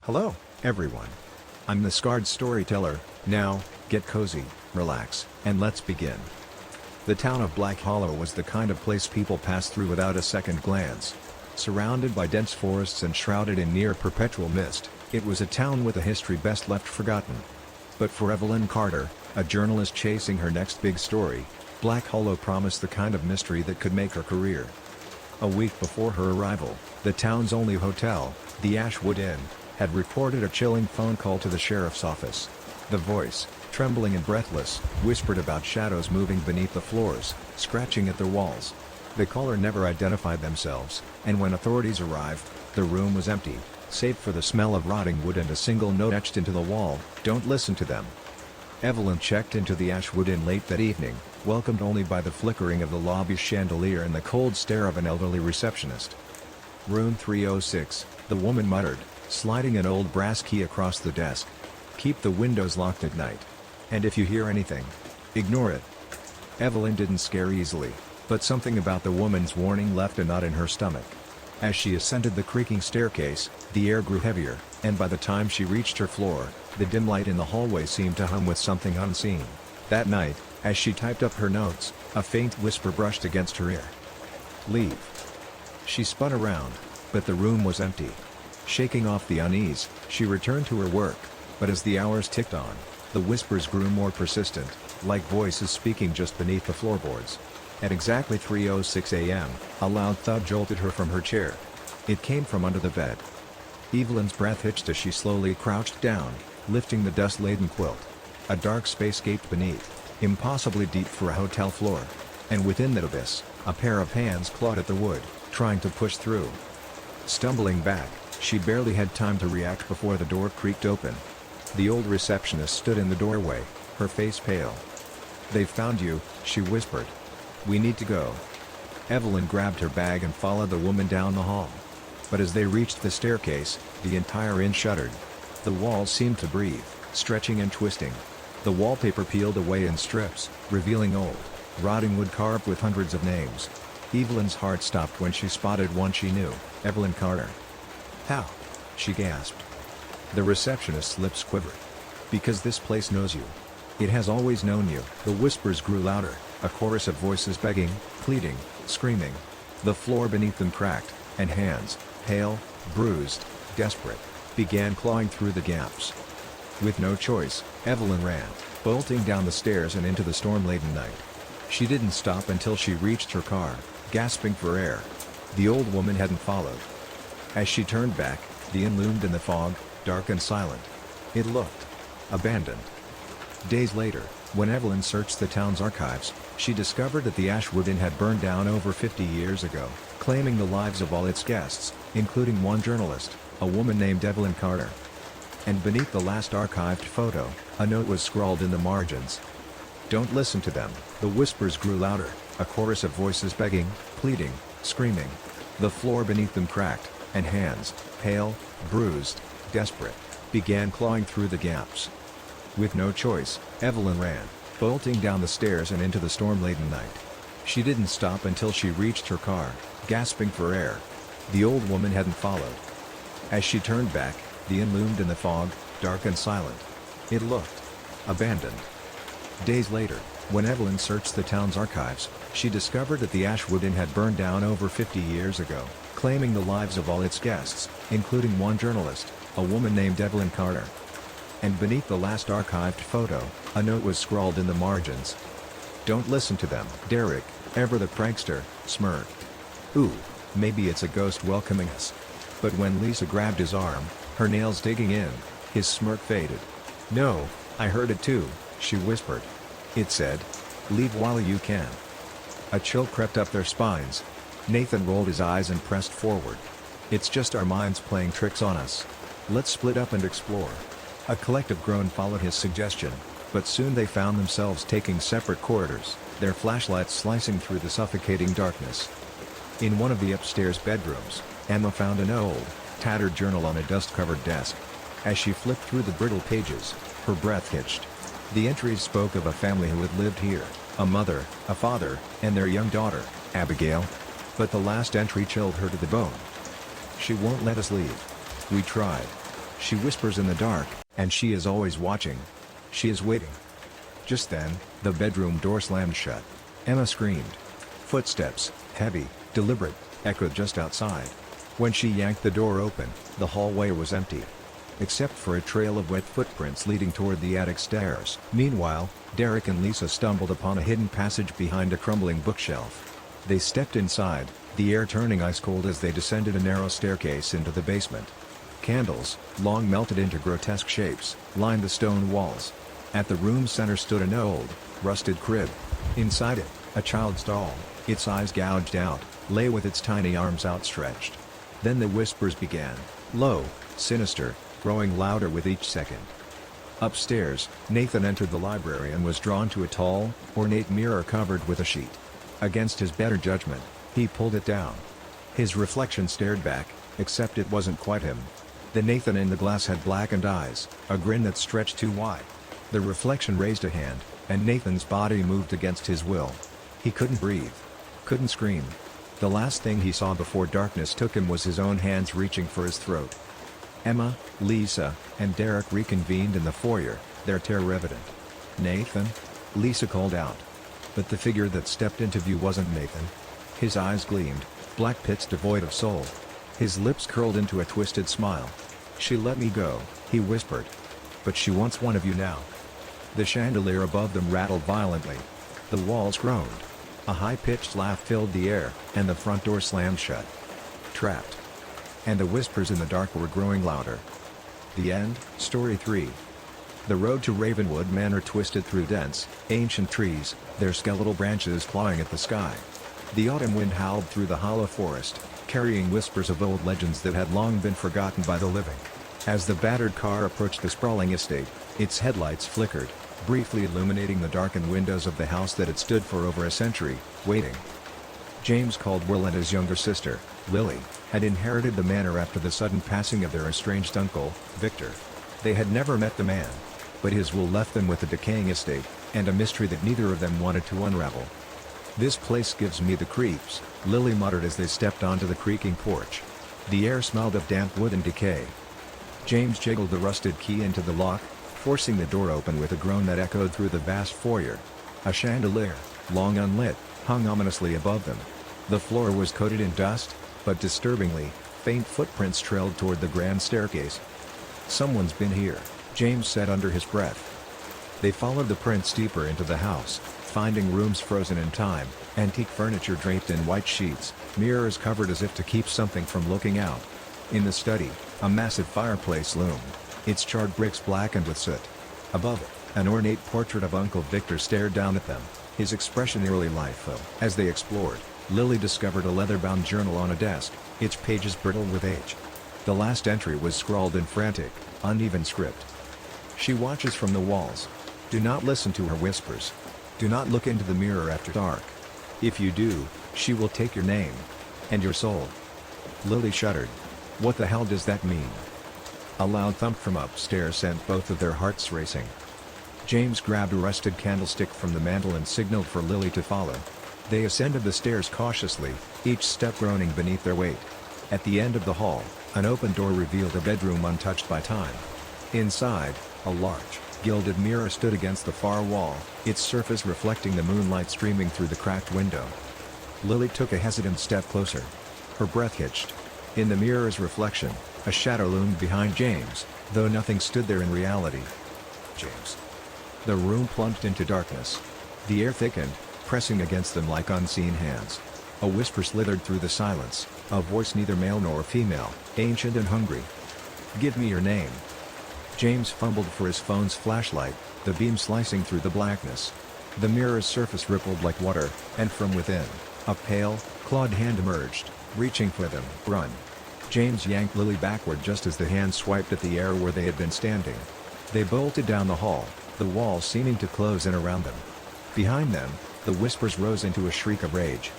Hello, everyone. I'm the Scarred Storyteller. Now, get cozy, relax, and let's begin. The town of Black Hollow was the kind of place people passed through without a second glance. Surrounded by dense forests and shrouded in near-perpetual mist, it was a town with a history best left forgotten. But for Evelyn Carter, a journalist chasing her next big story, Black Hollow promised the kind of mystery that could make her career. A week before her arrival, the town's only hotel, the Ashwood Inn, had reported a chilling phone call to the sheriff's office. The voice, trembling and breathless, whispered about shadows moving beneath the floors, scratching at their walls. The caller never identified themselves, and when authorities arrived, the room was empty, save for the smell of rotting wood and a single note etched into the wall: "Don't listen to them." Evelyn checked into the Ashwood Inn late that evening, welcomed only by the flickering of the lobby chandelier and the cold stare of an elderly receptionist. "Room 306, the woman muttered, sliding an old brass key across the desk. "Keep the windows locked at night. And if you hear anything, ignore it." Evelyn didn't scare easily, but something about the woman's warning left a knot in her stomach. As she ascended the creaking staircase, the air grew heavier, and by the time she reached her floor, the dim light in the hallway seemed to hum with something unseen. That night, as she typed up her notes, a faint whisper brushed against her ear. "Leave." She spun around, but the room was empty. Shaking off the unease, she returned to her work, but as the hours ticked on, the whispers grew more persistent, like voices speaking just beneath the floorboards. At exactly 3:06 a.m., a loud thud jolted her from her chair. It came from under the bed. Evelyn's breath hitched as she slowly crouched down, lifting the dust-laden quilt. A dark space gaped beneath, impossibly deep for a hotel floor. And within that abyss, a pair of hands clawed at the wood, trying to push through. Stumbling back, she barely had time to react before the door creaked open. The old receptionist stood in the doorway, her face pale. "They've found you," she whispered. "We need to go." Evelyn grabbed her bag and followed the woman down the hall. But as they reached the staircase, the entire inn shuddered. The walls seemed to breathe, stretching and twisting. The wallpaper peeled away in strips, revealing old, rotting wood carved with hundreds of names. Evelyn's heart stopped when she spotted one she knew: Evelyn Carter. "How?" she gasped. The receptionist's lips quivered. "Because this place knows you. It has always known you." The whispers grew louder, a chorus of voices begging, pleading, screaming. The floor beneath them cracked, and hands, pale, bruised, desperate, began clawing through the gaps. With no choice, Evelyn ran, bolting down the stairs and into the storm-laden night. She didn't stop until she reached her car, gasping for air. The old woman hadn't followed. As she turned back, the inn loomed in the fog, dark and silent. It looked abandoned. Days later, when Evelyn searched the town's archives, she discovered that the Ashwood Inn had burned down over 50 years ago, claiming the lives of all its guests, including one journalist, a woman named Evelyn Carter. And beneath the last archived photo, a note was scrawled in the margins: "Don't listen to them." The whispers grew louder, a chorus of voices begging, pleading, screaming. The floor beneath them cracked, and hands, pale, bruised, desperate, began clawing through the gaps. With no choice, Evelyn ran, bolting down the stairs and into the storm-laden night. She didn't stop until she reached her car, gasping for air. The old woman hadn't followed. As she turned back, the inn loomed in the fog, dark and silent. It looked abandoned. Days later, when Evelyn searched the town's archives, she discovered that the Ashwood Inn had burned down over 50 years ago, claiming the lives of all its guests, including one journalist, a woman named Evelyn Carter. And beneath the last archived photo, a note was scrawled in the margins: "Don't listen to them." Derek, ever the prankster, smirked. "Ooh, maybe it's a ghost welcoming us." But when Lisa grabbed his arm, her nails digging in, his smirk faded. "No, I heard it too," she whispered. It said, "Leave while you can." A chill crept up their spines. Nathan rolled his eyes and pressed forward. "It's just our minds playing tricks on us. Let's split up and explore." A collective groan followed his suggestion, but soon they found themselves taking separate corridors, their flashlights slicing through the suffocating darkness. In one of the upstairs bedrooms, Emma found an old, tattered journal on a dust-covered desk. As she flipped through the brittle pages, her breath hitched. The entries spoke of a family who had lived here: a mother, a father, and their young daughter, Abigail. But the last entry chilled her to the bone. "She won't let us leave. We tried." She whispers in the dark, and she is always watching. She is waiting. Just then, the bedroom door slammed shut. Emma screamed. Footsteps, heavy, deliberate, echoed just outside. When she yanked the door open, the hallway was empty, except for a trail of wet footprints leading toward the attic stairs. Meanwhile, Derek and Lisa stumbled upon a hidden passage behind a crumbling bookshelf. They stepped inside, the air turning ice cold as they descended a narrow staircase into the basement. Candles, long melted into grotesque shapes, lined the stone walls. At the room's center stood an old, rusted crib. Inside it, a child's doll, its eyes gouged out, lay with its tiny arms outstretched. Then the whispers began, low, sinister, growing louder with each second. Upstairs, Nathan entered the library and was drawn to a tall, ornate mirror covered with a sheet. Against his better judgment, he pulled it down. His reflection stared back, except it wasn't quite him. The Nathan in the glass had blackened eyes, a grin that stretched too wide. The reflection raised a hand, and Nathan's body moved against his will. He couldn't breathe. Couldn't scream. The last thing he saw before darkness took him was his own hands reaching for his throat. Emma, Lisa, and Derek reconvened in the foyer, their terror evident. "Nathan?" Lisa called out. But the figure that stepped into view wasn't Nathan. His eyes gleamed, black pits devoid of soul. His lips curled into a twisted smile. "She let me go," he whispered. "But she wants one of you now." The chandelier above them rattled violently. The walls groaned. A high-pitched laugh filled the air, and the front door slammed shut. Trapped. And the whispers in the dark were growing louder. The end. Story 3. The road to Ravenwood Manor twisted through dense, ancient trees, their skeletal branches clawing at the sky. The autumn wind howled through the hollow forest, carrying whispers of old legends that had long been forgotten by the living. As the battered car approached the sprawling estate, its headlights flickered, briefly illuminating the darkened windows of the house that had stood for over a century, waiting. James Caldwell and his younger sister, Lily, had inherited the manor after the sudden passing of their estranged uncle, Victor. They had never met the man, but his will left them with a decaying estate, and a mystery that neither of them wanted to unravel. "This place gives me the creeps," Lily muttered as they stepped onto the creaking porch. The air smelled of damp wood and decay. James jiggled the rusted key into the lock, forcing the door open with a groan that echoed through the vast foyer. A chandelier, long unlit, hung ominously above them. The floor was coated in dust, but disturbingly, faint footprints trailed toward the grand staircase. "Someone's been here," James said under his breath. They followed the prints deeper into the house, finding rooms frozen in time, antique furniture draped in white sheets, mirrors covered as if to keep something from looking out. In the study, a massive fireplace loomed, its charred bricks blackened with soot. Above it, an ornate portrait of Uncle Victor stared down at them, his expression eerily lifeless. As they explored, Lily discovered a leather-bound journal on a desk, its pages brittle with age. The last entry was scrawled in frantic, uneven script. "She watches from the walls. Do not listen to her whispers. Do not look into the mirror after dark. If you do, she will take your name. And your soul." Lily shuddered. "What the hell does that mean?" A loud thump from upstairs sent both of their hearts racing. James grabbed a rusted candlestick from the mantel and signaled for Lily to follow. They ascended the stairs cautiously, each step groaning beneath their weight. At the end of the hall, an open door revealed a bedroom untouched by time. Inside, a large, gilded mirror stood against the far wall, its surface reflecting the moonlight streaming through the cracked window. Lily took a hesitant step closer. Her breath hitched. In the mirror's reflection, a shadow loomed behind James, though nothing stood there in reality. James. The room plunged into darkness. The air thickened, pressing against them like unseen hands. A whisper slithered through the silence, a voice neither male nor female, ancient and hungry. "Give me your name." James fumbled for his phone's flashlight, the beam slicing through the blackness. The mirror's surface rippled like water, and from within, a pale, clawed hand emerged, reaching for them. "Run." James yanked Lily backward just as the hand swiped at the air where they had been standing. They bolted down the hall, the walls seeming to close in around them. Behind them, the whispers rose into a shriek of rage.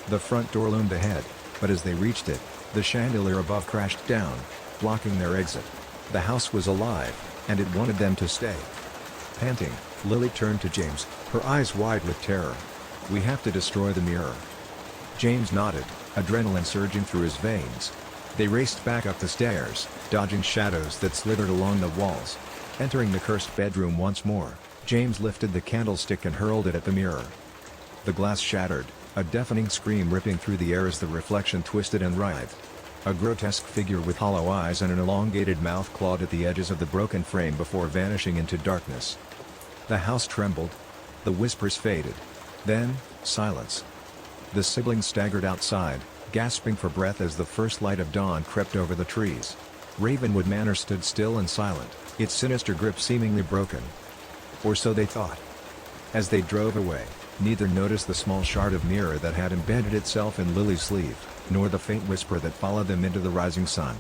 The front door loomed ahead, but as they reached it, the chandelier above crashed down, blocking their exit. The house was alive, and it wanted them to stay. Panting, Lily turned to James, her eyes wide with terror. "We have to destroy the mirror." James nodded, adrenaline surging through his veins. They raced back up the stairs, dodging shadows that slithered along the walls. Entering the cursed bedroom once more, James lifted the candlestick and hurled it at the mirror. The glass shattered, a deafening scream ripping through the air as the reflection twisted and writhed. A grotesque figure with hollow eyes and an elongated mouth clawed at the edges of the broken frame before vanishing into darkness. The house trembled. The whispers faded. Then, silence. The siblings staggered outside, gasping for breath as the first light of dawn crept over the trees. Ravenwood Manor stood still and silent, its sinister grip seemingly broken. Or so they thought. As they drove away, neither noticed the small shard of mirror that had embedded itself in Lily's sleeve, nor the faint whisper that followed them into the rising sun.